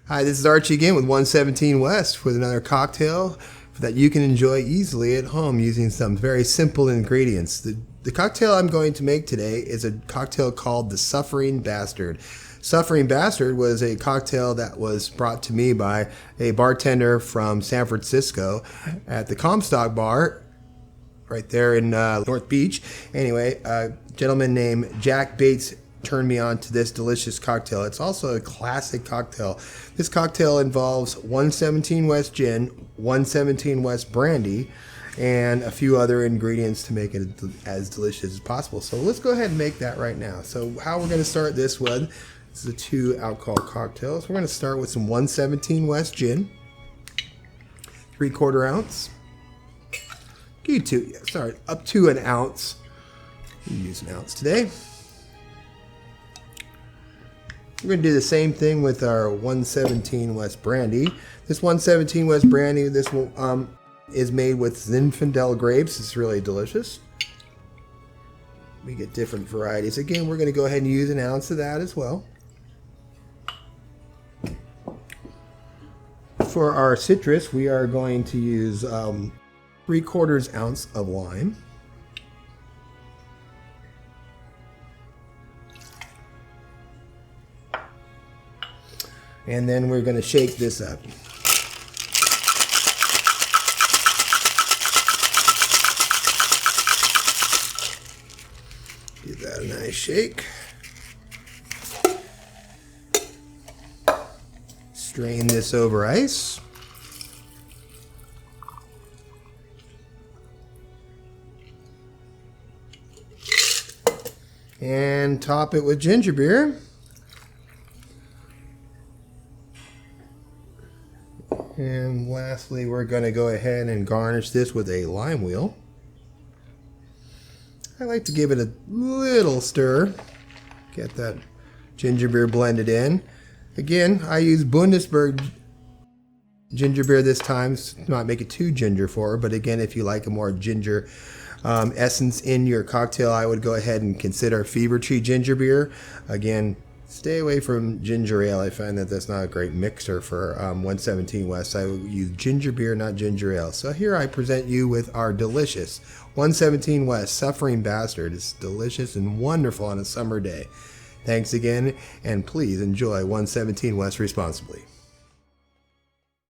Hi, this is Archie again with 117 West with another cocktail that you can enjoy easily at home using some very simple ingredients. The cocktail I'm going to make today is a cocktail called the Suffering Bastard. Suffering Bastard was a cocktail that was brought to me by a bartender from San Francisco at the Comstock Bar right there in North Beach. Anyway, a gentleman named Jack Bates turned me on to this delicious cocktail. It's also a classic cocktail. This cocktail involves 117 West gin, 117 West brandy, and a few other ingredients to make it as delicious as possible. So let's go ahead and make that right now. So how we're going to start this with, this is a 2 alcohol cocktail. So we're going to start with some 117 West gin, 3/4 ounce. Up to an ounce. We use an ounce today. We're going to do the same thing with our 117 West Brandy. This 117 West Brandy, this is made with Zinfandel grapes. It's really delicious. We get different varieties. Again, we're going to go ahead and use an ounce of that as well. For our citrus, we are going to use 3/4 ounce of lime. And then we're going to shake this up. Give that a nice shake. Strain this over ice. And top it with ginger beer. And lastly, we're going to go ahead and garnish this with a lime wheel. I like to give it a little stir. Get that ginger beer blended in. Again, I use Bundesberg ginger beer this time, not make it too ginger for her, but again, if you like a more ginger essence in your cocktail, I would go ahead and consider Fever Tree ginger beer. Again, stay away from ginger ale. I find that that's not a great mixer for 117 West. I would use ginger beer, not ginger ale. So here I present you with our delicious 117 West Suffering Bastard. It's delicious and wonderful on a summer day. Thanks again, and please enjoy 117 West responsibly.